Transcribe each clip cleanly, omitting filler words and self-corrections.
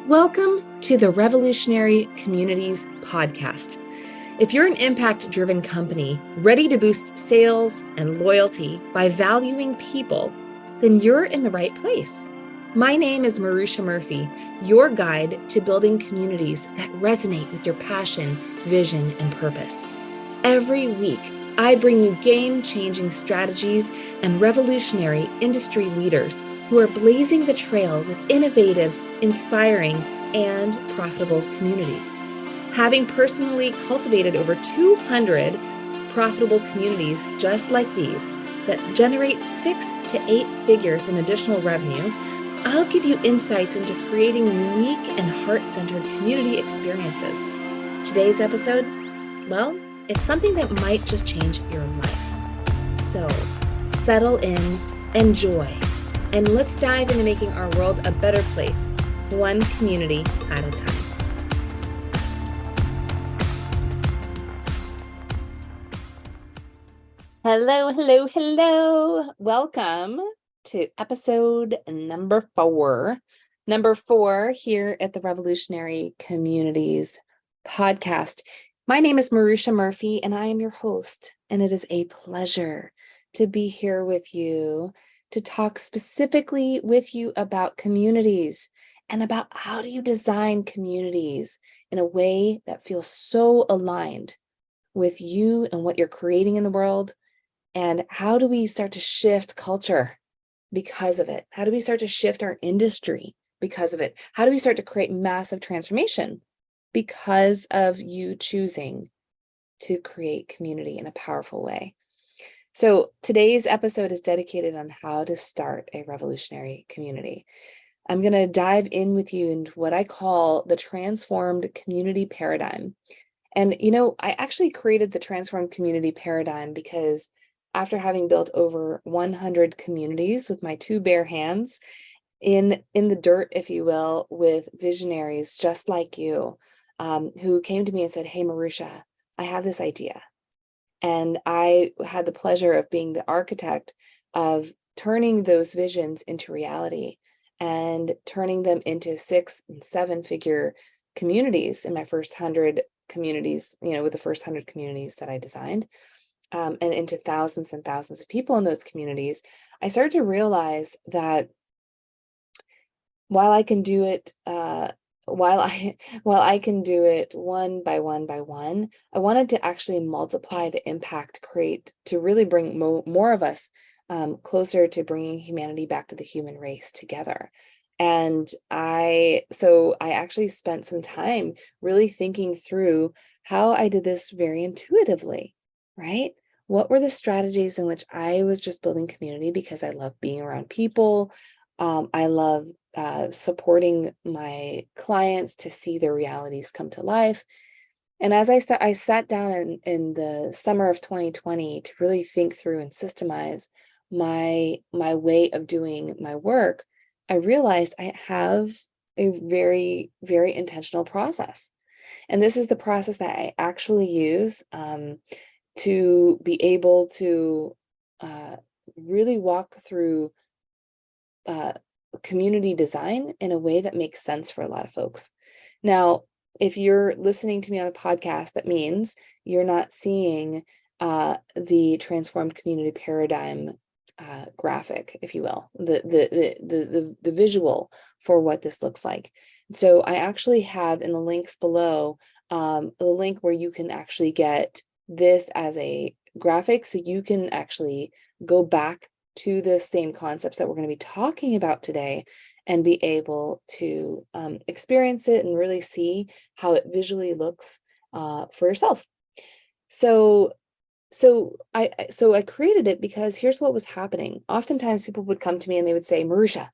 Welcome to the Revolutionary Communities podcast. If you're an impact-driven company ready to boost sales and loyalty by valuing people, then you're in the right place. My name is Maruxa Murphy, your guide to building communities that resonate with your passion, vision, and purpose. Every week, I bring you game-changing strategies and revolutionary industry leaders who are blazing the trail with innovative, inspiring, and profitable communities. Having personally cultivated over 200 profitable communities just like these that generate 6 to 8 figures in additional revenue, I'll give you insights into creating unique and heart-centered community experiences. Today's episode, well, it's something that might just change your life. So, settle in, enjoy, and let's dive into making our world a better place, one community at a time. Hello. Welcome to episode number 4. Number 4 here at the Revolutionary Communities podcast. My name is Maruxa Murphy, and I am your host, and it is a pleasure to be here with you to talk specifically with you about communities and about how do you design communities in a way that feels so aligned with you and what you're creating in the world, and how do we start to shift culture because of it? How do we start to shift our industry because of it? How do we start to create massive transformation because of you choosing to create community in a powerful way? So today's episode is dedicated on how to start a revolutionary community. I'm going to dive in with you into what I call the transformed community paradigm. And, I actually created the transformed community paradigm because after having built over 100 communities with my 2 bare hands in the dirt, if you will, with visionaries just like you, who came to me and said, "Hey, Maruxa, I have this idea." And I had the pleasure of being the architect of turning those visions into reality and turning them into 6 and 7 figure communities in my first 100 communities, with the first 100 communities that I designed, and into thousands and thousands of people in those communities. I started to realize that while I can do it, while I can do it one by one, I wanted to actually multiply the impact, create to really bring more of us closer to bringing humanity back to the human race together. And I actually spent some time really thinking through how I did this very intuitively, right? What were the strategies in which I was just building community because I love being around people. I love supporting my clients to see their realities come to life. And as I sat down in the summer of 2020 to really think through and systemize my way of doing my work, I realized I have a very, very intentional process. And this is the process that I actually use to be able to really walk through community design in a way that makes sense for a lot of folks. Now, if you're listening to me on a podcast, that means you're not seeing the transformed community paradigm graphic, if you will, the visual for what this looks like. So I actually have in the links below the link where you can actually get this as a graphic, so you can actually go back to the same concepts that we're going to be talking about today and be able to experience it and really see how it visually looks for yourself. So I created it because here's what was happening. Oftentimes people would come to me and they would say, "Maruxa,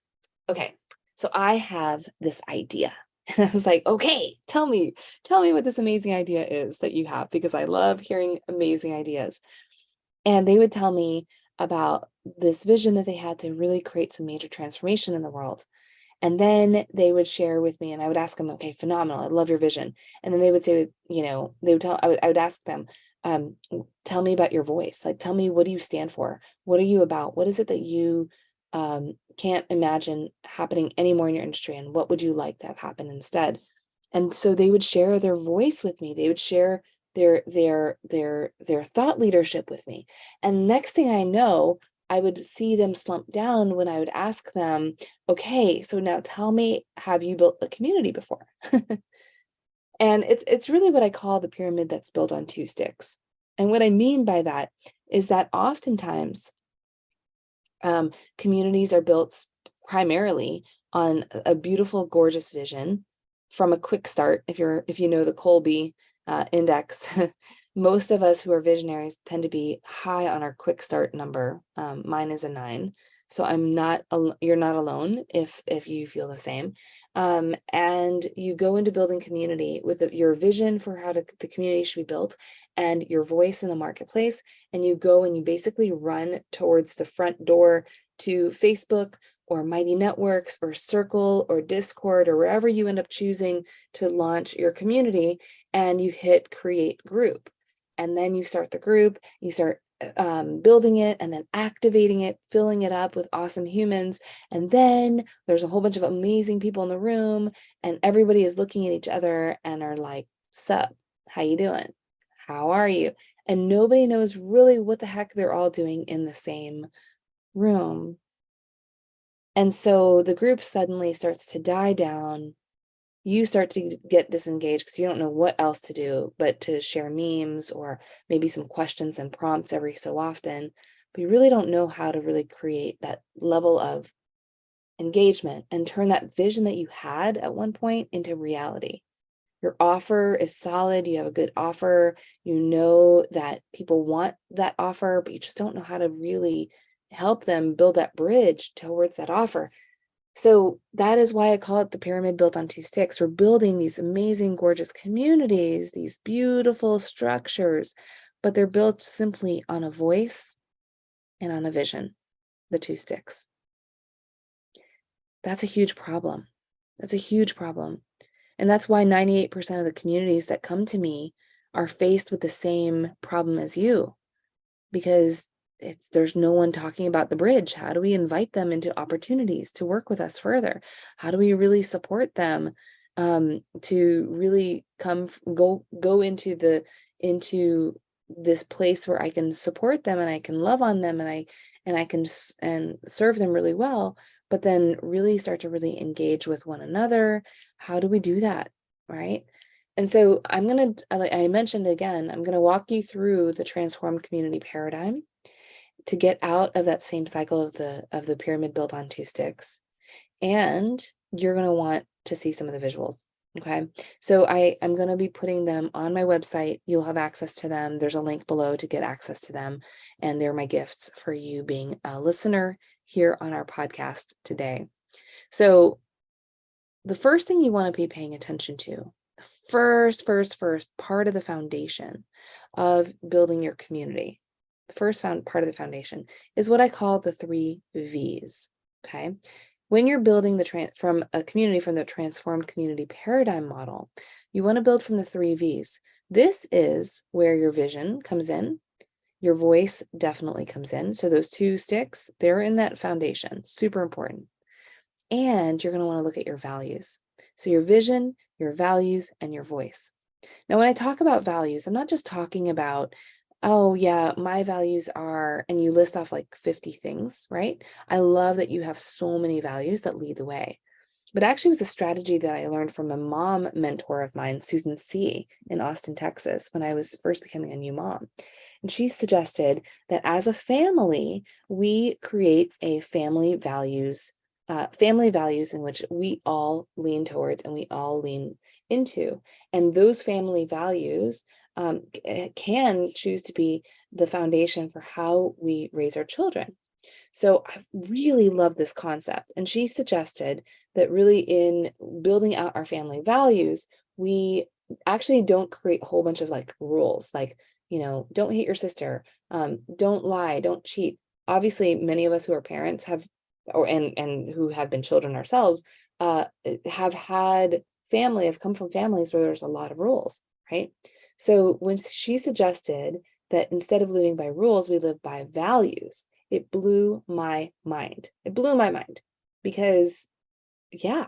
okay, so I have this idea." And I was like, "Okay, tell me what this amazing idea is that you have," because I love hearing amazing ideas. And they would tell me about this vision that they had to really create some major transformation in the world. And then they would share with me and I would ask them, "Okay, phenomenal. I love your vision." And then they would say, I would ask them, "Tell me about your voice. Like, tell me, what do you stand for? What are you about? What is it that you can't imagine happening anymore in your industry, and what would you like to have happen instead? And so they would share their voice with me. They would share their thought leadership with me. And next thing I know, I would see them slump down when I would ask them, okay, so now tell me, have you built a community before? And it's really what I call the pyramid that's built on two sticks. And what I mean by that is that oftentimes communities are built primarily on a beautiful, gorgeous vision from a quick start. If you know the Colby index, most of us who are visionaries tend to be high on our quick start number. Mine is a 9, so you're not alone if you feel the same. And you go into building community with your vision for how the community should be built and your voice in the marketplace. And you go and you basically run towards the front door to Facebook or Mighty Networks or Circle or Discord or wherever you end up choosing to launch your community, and you hit create group. And then you start the group, you start building it and then activating it, filling it up with awesome humans. And then there's a whole bunch of amazing people in the room, and everybody is looking at each other and are like, sup, how you doing? How are you? And nobody knows really what the heck they're all doing in the same room. And so the group suddenly starts to die down. You start to get disengaged because you don't know what else to do but to share memes or maybe some questions and prompts every so often. But you really don't know how to really create that level of engagement and turn that vision that you had at one point into reality. Your offer is solid. You have a good offer. You know that people want that offer, but you just don't know how to really help them build that bridge towards that offer. So that is why I call it the pyramid built on two sticks. We're building these amazing, gorgeous communities, these beautiful structures, but they're built simply on a voice and on a vision, the two sticks. That's a huge problem. That's a huge problem. And that's why 98% of the communities that come to me are faced with the same problem as you, because there's no one talking about the bridge. How do we invite them into opportunities to work with us further? How do we really support them to really go into this place where I can support them and I can love on them and I can serve them really well, but then really start to really engage with one another? How do we do that, right? And so like I mentioned again, I'm gonna walk you through the transformed community paradigm to get out of that same cycle of the pyramid built on two sticks. And you're going to want to see some of the visuals. Okay. So I'm going to be putting them on my website. You'll have access to them. There's a link below to get access to them. And they're my gifts for you being a listener here on our podcast today. So the first thing you want to be paying attention to, the first part of the foundation of building your community, the first part of the foundation is what I call the 3 V's. Okay. When you're building from the transformed community paradigm model, you want to build from the 3 V's. This is where your vision comes in. Your voice definitely comes in. So those 2 sticks, they're in that foundation, super important. And you're going to want to look at your values. So your vision, your values, and your voice. Now, when I talk about values, I'm not just talking about, oh yeah, my values are, and you list off like 50 things, right? I love that you have so many values that lead the way. But actually it was a strategy that I learned from a mom mentor of mine, Susan C. in Austin, Texas, when I was first becoming a new mom. And she suggested that as a family, we create a family values in which we all lean towards and we all lean into. And those family values can choose to be the foundation for how we raise our children. So I really love this concept. And she suggested that really in building out our family values, we actually don't create a whole bunch of like rules, like, don't hate your sister, don't lie, don't cheat. Obviously, many of us who are parents have, and who have been children ourselves, have come from families where there's a lot of rules, right? So when she suggested that instead of living by rules, we live by values, it blew my mind. It blew my mind because, yeah,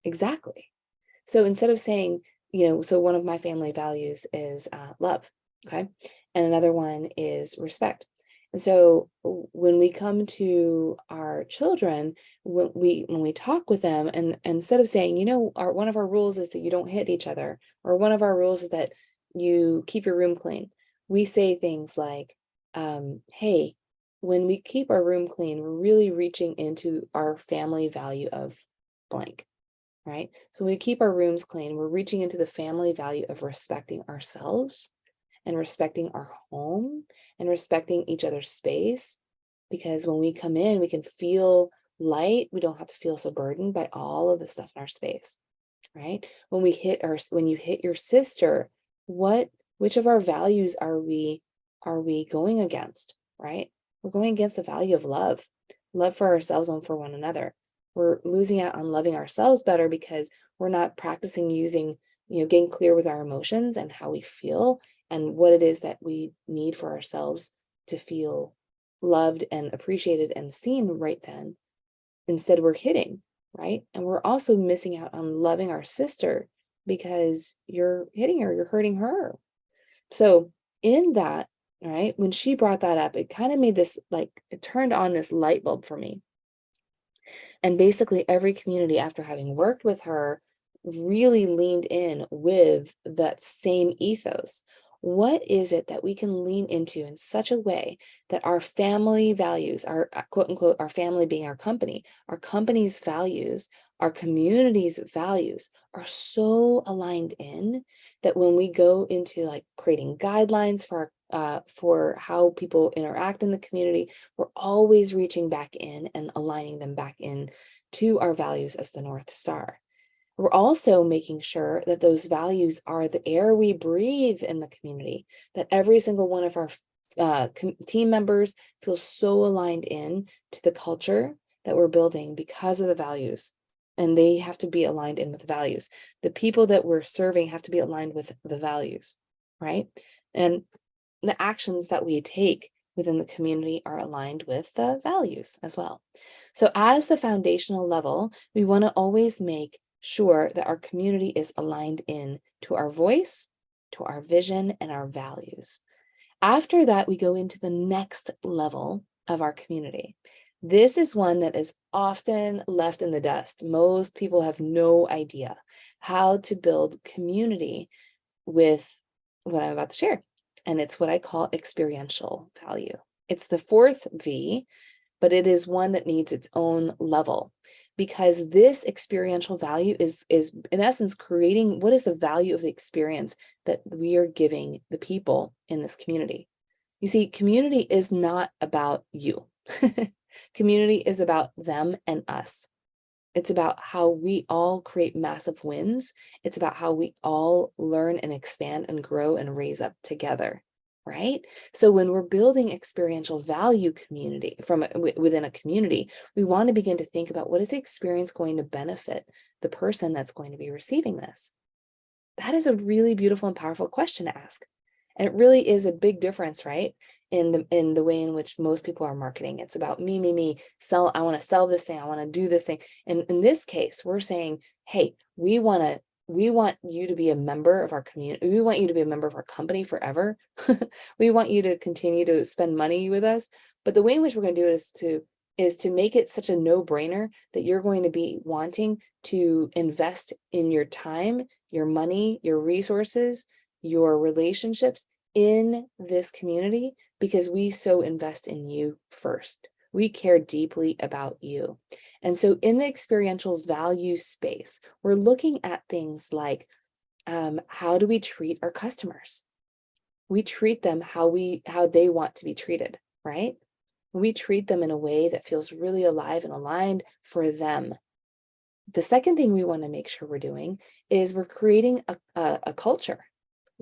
exactly. So instead of saying, so one of my family values is love, okay? And another one is respect. And so when we come to our children, when we talk with them, and instead of saying, one of our rules is that you don't hit each other, or one of our rules is that you keep your room clean, we say things like, hey, when we keep our room clean, we're really reaching into our family value of blank. Right? So when we keep our rooms clean, we're reaching into the family value of respecting ourselves and respecting our home and respecting each other's space. Because when we come in, we can feel light. We don't have to feel so burdened by all of the stuff in our space, right? When you hit your sister, which of our values are we going against, right? We're going against the value of love for ourselves and for one another. We're losing out on loving ourselves better because we're not practicing using, getting clear with our emotions and how we feel and what it is that we need for ourselves to feel loved and appreciated and seen right then. Instead, we're hitting, right? And we're also missing out on loving our sister because you're hitting her, you're hurting her. So in that, right, when she brought that up, it kind of made this, it turned on this light bulb for me. And basically every community, after having worked with her, really leaned in with that same ethos. What is it that we can lean into in such a way that our family values, our quote unquote, our family being our company's values, our community's values are so aligned in that when we go into creating guidelines for how people interact in the community, we're always reaching back in and aligning them back in to our values as the North Star. We're also making sure that those values are the air we breathe in the community, that every single one of our team members feels so aligned in to the culture that we're building because of the values. And they have to be aligned in with the values. The people that we're serving have to be aligned with the values, right? And the actions that we take within the community are aligned with the values as well. So as the foundational level, we want to always make sure that our community is aligned in to our voice, to our vision, and our values. After that, we go into the next level of our community. This is one that is often left in the dust. Most people have no idea how to build community with what I'm about to share. And it's what I call experiential value. It's the fourth V, but it is one that needs its own level, because this experiential value is in essence creating what is the value of the experience that we are giving the people in this community. You see, community is not about you. Community is about them and us. It's about how we all create massive wins. It's about how we all learn and expand and grow and raise up together, right? So when we're building experiential value community within a community, we want to begin to think about what is the experience going to benefit the person that's going to be receiving this. That is a really beautiful and powerful question to ask. And it really is a big difference, right? In the way in which most people are marketing. It's about me, I want to sell this thing. I want to do this thing. And in this case, we're saying, hey, we want you to be a member of our community. We want you to be a member of our company forever. We want you to continue to spend money with us. But the way in which we're going to do it is to make it such a no-brainer that you're going to be wanting to invest in your time, your money, your resources, your relationships in this community, because we so invest in you first. We care deeply about you. And so in the experiential value space, we're looking at things like, how do we treat our customers? We treat them how they want to be treated, right? We treat them in a way that feels really alive and aligned for them. The second thing we want to make sure we're doing is we're creating a culture.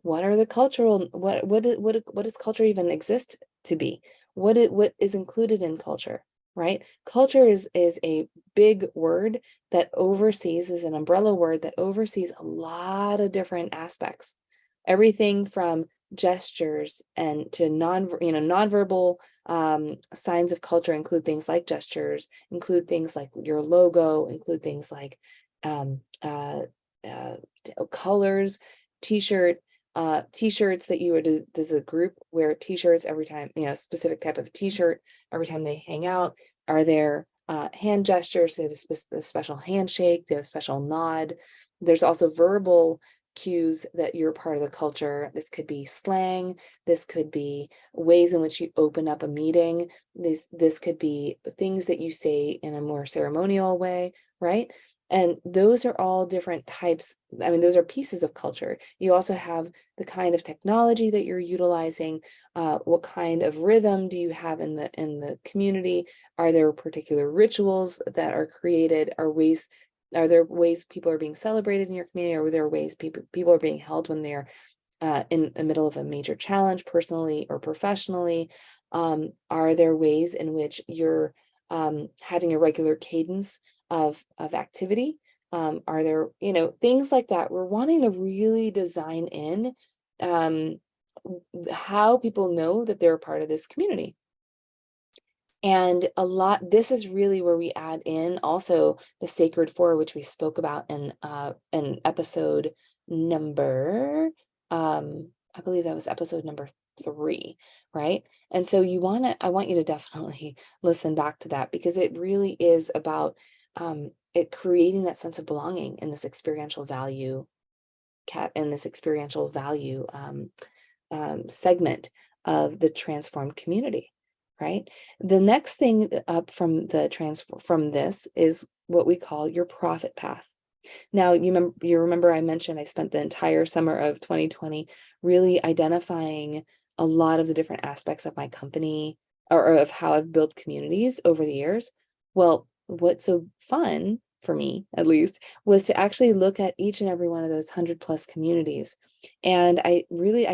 What are the cultural, what does culture even exist to be? What is included in culture, right? Culture is a big word that oversees, is an umbrella word that oversees a lot of different aspects. Everything from gestures and to nonverbal signs of culture include things like gestures, include things like your logo, include things like um, uh, colors, t-shirt, t-shirts that you would, does a group wear t-shirts every time, specific type of t-shirt every time they hang out? Are there hand gestures? They have a special handshake, they have a special nod. There's also verbal cues that you're part of the culture. This could be slang, this could be ways in which you open up a meeting, this could be things that you say in a more ceremonial way, right? And those are all different types. I mean, those are pieces of culture. You also have the kind of technology that you're utilizing. What kind of rhythm do you have in the community? Are there particular rituals that are created? Are there ways people are being celebrated in your community? Or are there ways people are being held when they're in the middle of a major challenge, personally or professionally? Are there ways in which you're having a regular cadence of activity? Are there, things like that? We're wanting to really design in how people know that they're a part of this community. And this is really where we add in also the sacred four, which we spoke about in episode number, I believe that was episode number 3, right? And so I want you to definitely listen back to that, because it really is about it creating that sense of belonging in this experiential value segment of the transformed community, right? The next thing up from this is what we call your profit path. Now, you remember I mentioned I spent the entire summer of 2020 really identifying a lot of the different aspects of my company, or of how I've built communities over the years. Well, what's so fun for me, at least, was to actually look at each and every one of those 100+ communities. And I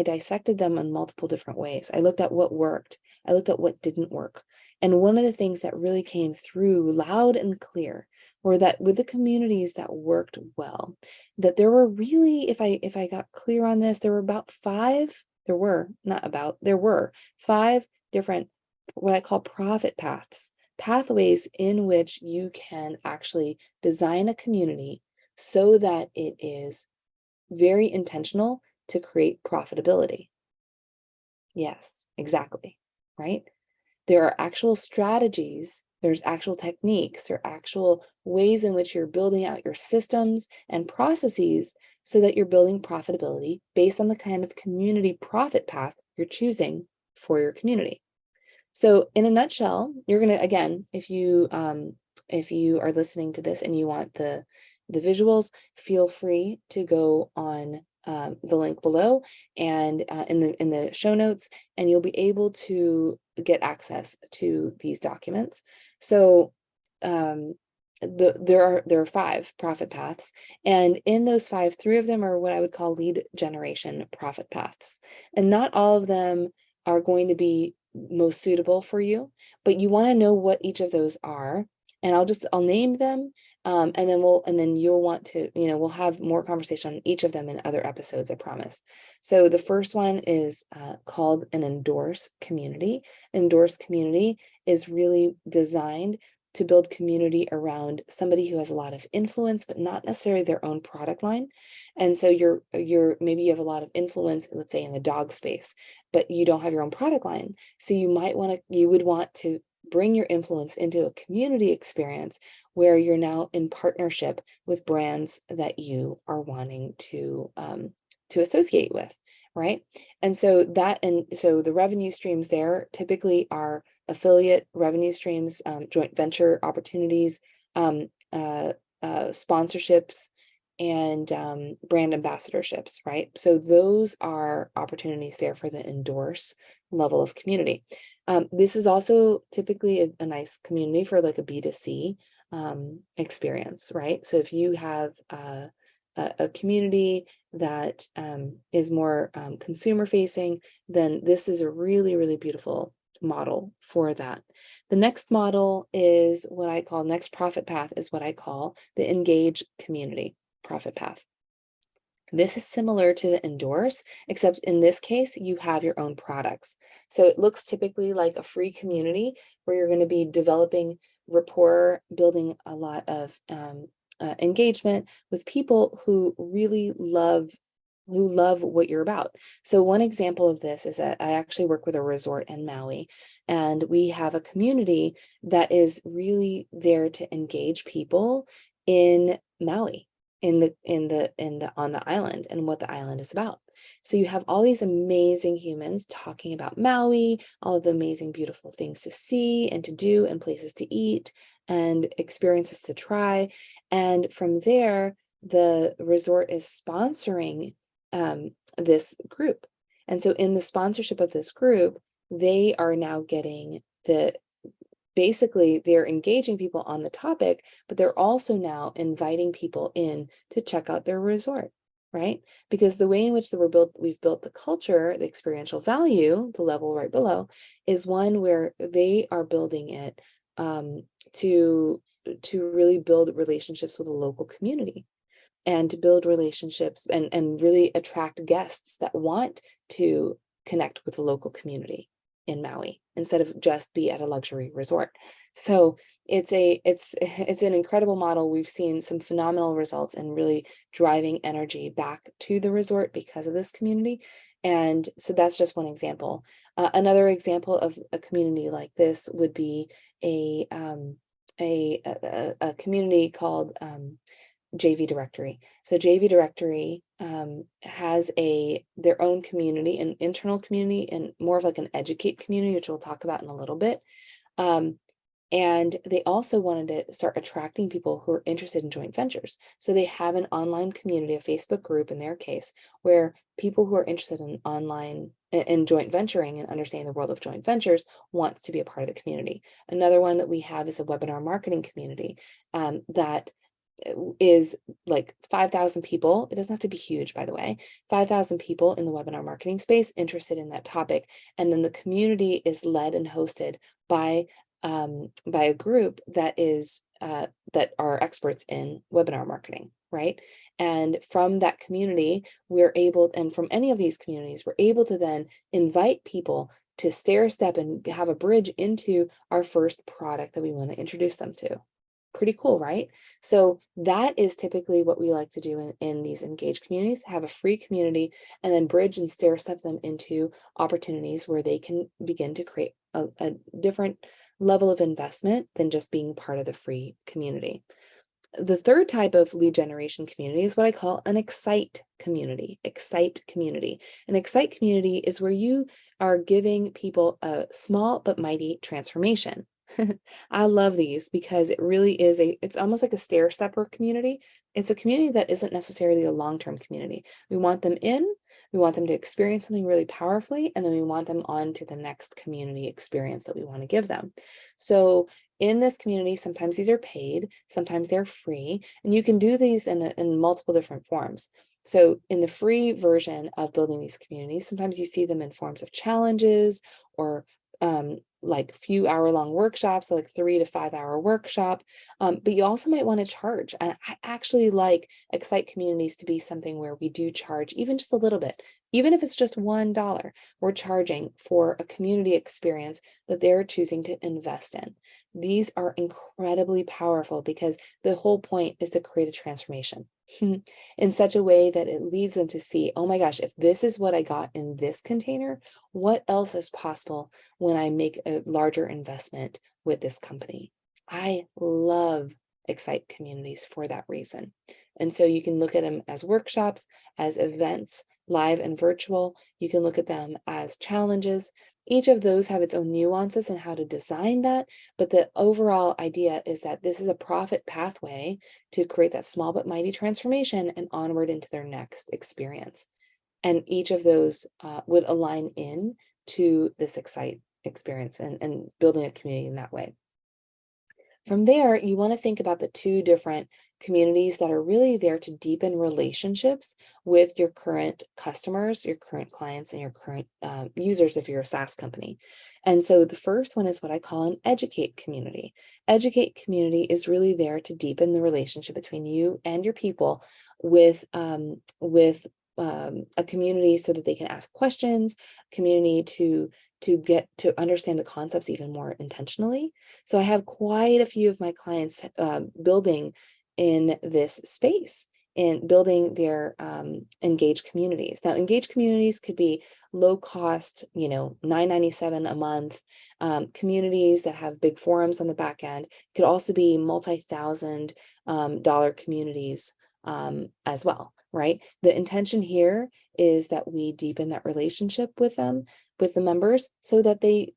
dissected them in multiple different ways. I looked at what worked. I looked at what didn't work. And one of the things that really came through loud and clear were that with the communities that worked well, that there were really, if I got clear on this, there were 5 different, what I call profit pathways in which you can actually design a community so that it is very intentional to create profitability. Yes, exactly, right? There are actual strategies, there's actual techniques, there are actual ways in which you're building out your systems and processes so that you're building profitability based on the kind of community profit path you're choosing for your community. So in a nutshell, you're going to, again, if you are listening to this and you want the visuals, feel free to go on the link below and in the show notes, and you'll be able to get access to these documents. So there are 5 profit paths, and in those 5, 3 of them are what I would call lead generation profit paths, and not all of them are going to be most suitable for you, but you want to know what each of those are. And I'll name them, and then you'll want to, we'll have more conversation on each of them in other episodes, I promise. So the first one is called an endorse community. Endorse community is really designed to build community around somebody who has a lot of influence, but not necessarily their own product line. And so maybe you have a lot of influence, let's say in the dog space, but you don't have your own product line. So you would want to bring your influence into a community experience where you're now in partnership with brands that you are wanting to associate with, right? And so the revenue streams there typically are affiliate revenue streams, joint venture opportunities, sponsorships, and brand ambassadorships, right? So those are opportunities there for the endorse level of community. This is also typically a nice community for like a B2C experience, right? So if you have a community that is more consumer facing, then this is a really, really beautiful model for that. The next model is next profit path is what I call the engage community profit path. This is similar to the endorse, except in this case, you have your own products. So it looks typically like a free community where you're going to be developing rapport, building a lot of engagement with people who love what you're about. So one example of this is that I actually work with a resort in Maui, and we have a community that is really there to engage people in Maui, in the on the island and what the island is about. So you have all these amazing humans talking about Maui, all of the amazing, beautiful things to see and to do, and places to eat and experiences to try. And from there, the resort is sponsoring this group. And so in the sponsorship of this group, they are now getting basically they're engaging people on the topic, but they're also now inviting people in to check out their resort, right? Because the way in which we've built the culture, the experiential value, the level right below, is one where they are building it to really build relationships with the local community, and to build relationships and really attract guests that want to connect with the local community in Maui instead of just be at a luxury resort. So it's an incredible model. We've seen some phenomenal results in really driving energy back to the resort because of this community. And so that's just one example. Another example of a community like this would be a community called JV Directory. So JV Directory has their own community, an internal community, and more of like an educate community, which we'll talk about in a little bit. And they also wanted to start attracting people who are interested in joint ventures. So they have an online community, a Facebook group in their case, where people who are interested in joint venturing and understanding the world of joint ventures wants to be a part of the community. Another one that we have is a webinar marketing community that is like 5,000 people. It doesn't have to be huge, by the way. 5,000 people in the webinar marketing space interested in that topic. And then the community is led and hosted by a group that are experts in webinar marketing, right? And from that community, and from any of these communities, we're able to then invite people to stair step and have a bridge into our first product that we want to introduce them to. Pretty cool, right? So that is typically what we like to do in these engaged communities: have a free community and then bridge and stair step them into opportunities where they can begin to create a different level of investment than just being part of the free community. The third type of lead generation community is what I call an excite community. Excite community. An excite community is where you are giving people a small but mighty transformation. I love these because it really is it's almost like a stair stepper community. It's a community that isn't necessarily a long-term community. We want them we want them to experience something really powerfully, and then we want them on to the next community experience that we want to give them. So in this community, sometimes these are paid, sometimes they're free, and you can do these in multiple different forms. So in the free version of building these communities, sometimes you see them in forms of challenges or like few hour-long workshops, so like 3 to 5 hour workshop. But you also might want to charge. And I actually like Excite communities to be something where we do charge even just a little bit. Even if it's just $1, we're charging for a community experience that they're choosing to invest in. These are incredibly powerful because the whole point is to create a transformation in such a way that it leads them to see, oh my gosh, if this is what I got in this container, what else is possible when I make a larger investment with this company? I love Excite communities for that reason. And so you can look at them as workshops, as events, live and virtual. You can look at them as challenges. Each of those have its own nuances and how to design that. But the overall idea is that this is a profit pathway to create that small but mighty transformation and onward into their next experience. And each of those would align in to this Excite experience and building a community in that way. From there, you want to think about the two different communities that are really there to deepen relationships with your current customers, your current clients, and your current users if you're a SaaS company. And so the first one is what I call an educate community. Educate community is really there to deepen the relationship between you and your people with a community so that they can ask questions, community to get to understand the concepts even more intentionally. So I have quite a few of my clients building in this space and building their engaged communities. Now, engaged communities could be low cost, $9.97 a month. Communities that have big forums on the back end could also be multi-thousand dollar communities as well, right? The intention here is that we deepen that relationship with them, with the members, so that they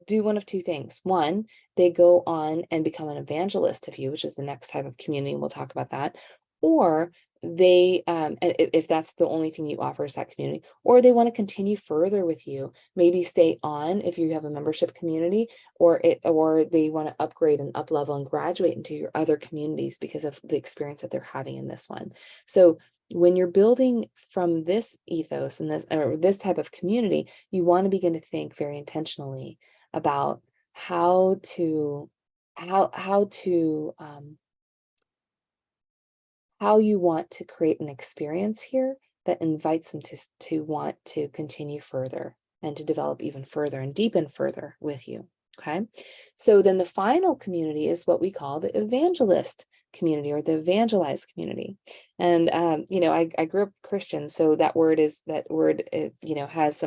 do one of two things. One, they go on and become an evangelist of you, which is the next type of community, and we'll talk about that. Or they, if that's the only thing you offer is that community, or they want to continue further with you, maybe stay on if you have a membership community, or they want to upgrade and up level and graduate into your other communities because of the experience that they're having in this one. So when you're building from this ethos and this type of community, you want to begin to think very intentionally about how you want to create an experience here that invites them to want to continue further and to develop even further and deepen further with you. Okay. So then the final community is what we call the evangelist community or the evangelized community. And, I grew up Christian, so that word has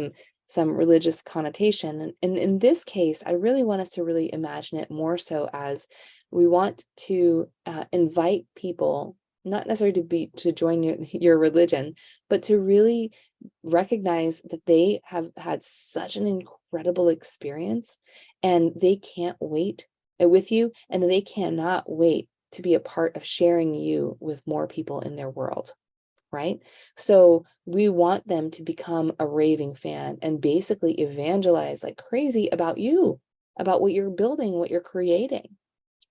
some religious connotation. And in this case, I really want us to really imagine it more so as we want to invite people, not necessarily to join your religion, but to really recognize that they have had such an incredible experience and they can't wait with you, and they cannot wait to be a part of sharing you with more people in their world, right? So we want them to become a raving fan and basically evangelize like crazy about you, about what you're building, what you're creating.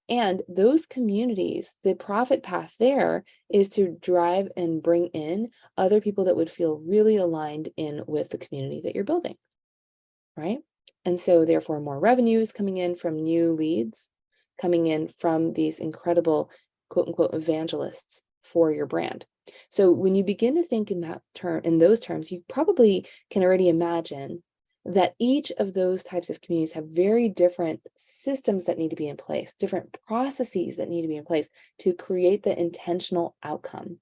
And those communities, the profit path there is to drive and bring in other people that would feel really aligned in with the community that you're building, right? And so therefore more revenue is coming in from new leads, coming in from these incredible quote unquote evangelists for your brand. So when you begin to think in those terms, you probably can already imagine that each of those types of communities have very different systems that need to be in place, different processes that need to be in place to create the intentional outcome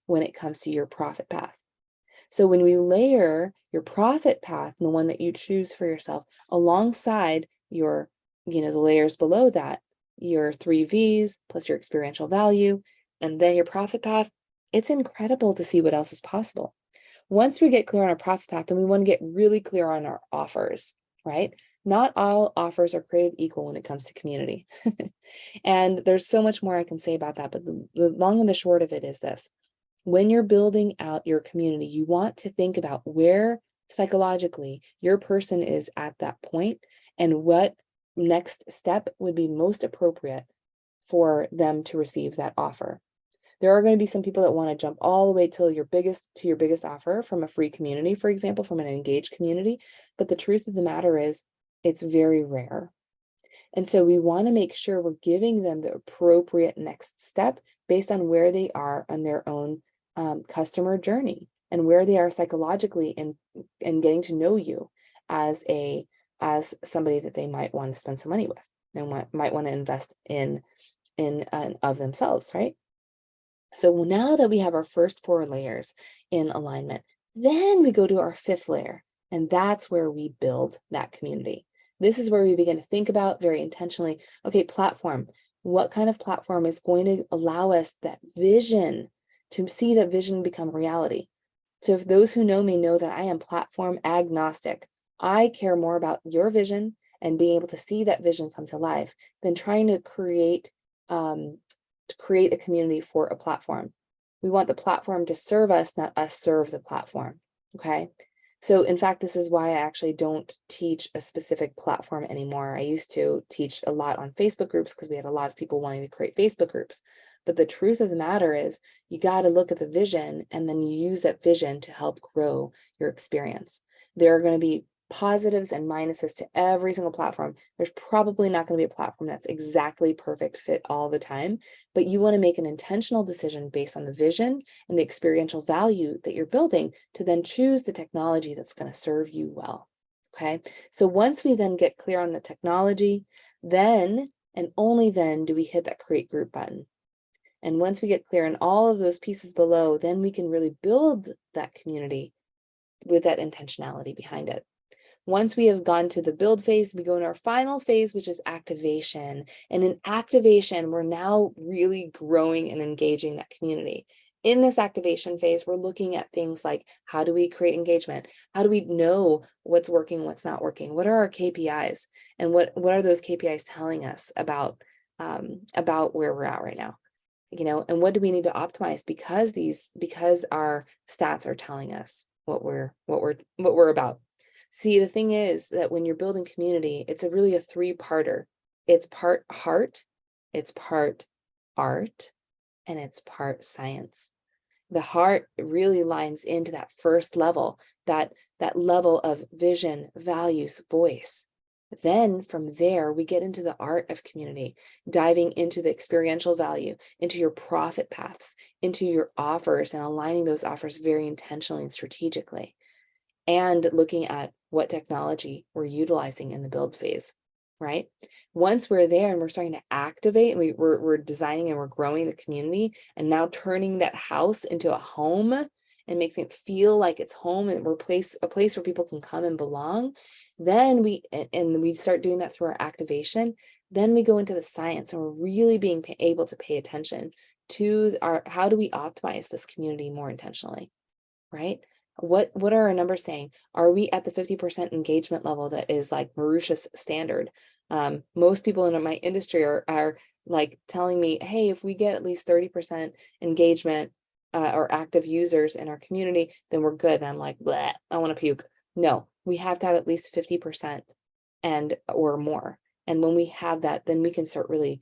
when it comes to your profit path. So when we layer your profit path, the one that you choose for yourself, alongside your, the layers below that, your 3 V's plus your experiential value, and then your profit path, it's incredible to see what else is possible. Once we get clear on our profit path, then we want to get really clear on our offers, right? Not all offers are created equal when it comes to community. And there's so much more I can say about that, but the long and the short of it is this. When you're building out your community, you want to think about where psychologically your person is at that point and what next step would be most appropriate for them to receive that offer. There are going to be some people that want to jump all the way to your biggest offer from a free community, for example, from an engaged community. But the truth of the matter is it's very rare. And so we want to make sure we're giving them the appropriate next step based on where they are on their own customer journey and where they are psychologically in getting to know you as somebody that they might want to spend some money with and might want to invest in of themselves, right? So now that we have our first 4 layers in alignment, then we go to our 5th layer, and that's where we build that community. This is where we begin to think about very intentionally, okay, platform. What kind of platform is going to allow us that vision, to see that vision become reality? So if those who know me know that I am platform agnostic, I care more about your vision and being able to see that vision come to life than trying to create a community for a platform. We want the platform to serve us, not us serve the platform. Okay. So in fact, this is why I actually don't teach a specific platform anymore. I used to teach a lot on Facebook groups because we had a lot of people wanting to create Facebook groups. But the truth of the matter is you got to look at the vision, and then you use that vision to help grow your experience. There are going to be positives and minuses to every single platform. There's probably not going to be a platform that's exactly perfect fit all the time, but you want to make an intentional decision based on the vision and the experiential value that you're building to then choose the technology that's going to serve you well. Okay. So once we then get clear on the technology, then and only then do we hit that create group button. And once we get clear on all of those pieces below, then we can really build that community with that intentionality behind it. Once we have gone to the build phase, we go into our final phase, which is activation. And in activation, we're now really growing and engaging that community. In this activation phase, we're looking at things like, how do we create engagement? How do we know what's working, what's not working? What are our KPIs? And what are those KPIs telling us about where we're at right now? And what do we need to optimize because our stats are telling us what we're about. See, the thing is that when you're building community, it's really a three-parter. It's part heart, it's part art, and it's part science. The heart really lines into that first level, that level of vision, values, voice. Then from there, we get into the art of community, diving into the experiential value, into your profit paths, into your offers, and aligning those offers very intentionally and strategically, and looking at what technology we're utilizing in the build phase, right? Once we're there and we're starting to activate, and we're designing and we're growing the community, and now turning that house into a home and makes it feel like it's home, and we're a place where people can come and belong, then we start doing that through our activation. Then we go into the science, and we're really being able to pay attention to how do we optimize this community more intentionally, right? What are our numbers saying? Are we at the 50% engagement level that is like Maruxa's standard? Most people in my industry are like telling me, hey, if we get at least 30% engagement or active users in our community, then we're good. And I'm like, bleh, I want to puke. No, we have to have at least 50% or more. And when we have that, then we can start really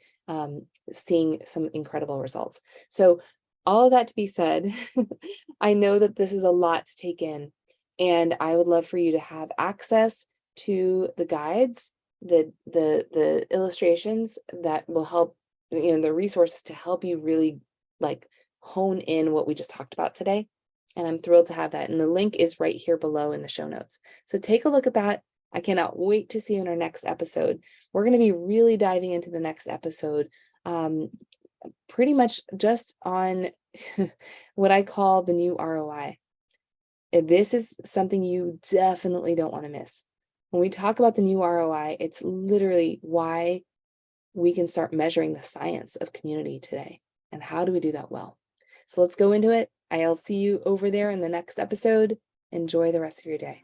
seeing some incredible results. So all of that to be said, I know that this is a lot to take in, and I would love for you to have access to the guides, the illustrations that will help, the resources to help you really like hone in what we just talked about today. And I'm thrilled to have that. And the link is right here below in the show notes. So take a look at that. I cannot wait to see you in our next episode. We're going to be really diving into the next episode, pretty much just on what I call the new ROI. This is something you definitely don't want to miss. When we talk about the new ROI, it's literally why we can start measuring the science of community today. And how do we do that well? So let's go into it. I'll see you over there in the next episode. Enjoy the rest of your day.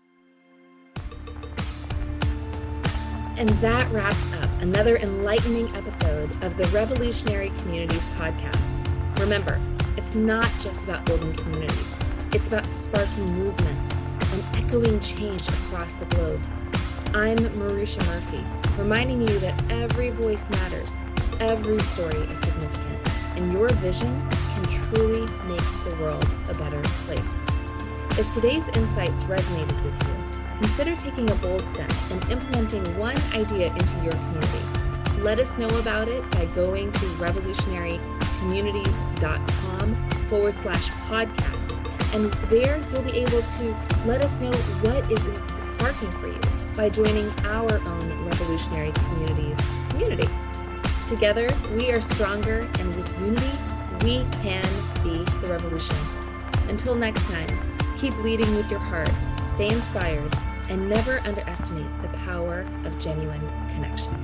And that wraps up another enlightening episode of the Revolutionary Communities podcast. Remember, it's not just about building communities. It's about sparking movements and echoing change across the globe. I'm Maruxa Murphy, reminding you that every voice matters, every story is significant, and your vision can truly make the world a better place. If today's insights resonated with you, consider taking a bold step and implementing one idea into your community. Let us know about it by going to revolutionarycommunities.com/podcast. And there you'll be able to let us know what is sparking for you by joining our own Revolutionary Communities community. Together, we are stronger, and with unity, we can be the revolution. Until next time, keep leading with your heart, stay inspired, and never underestimate the power of genuine connection.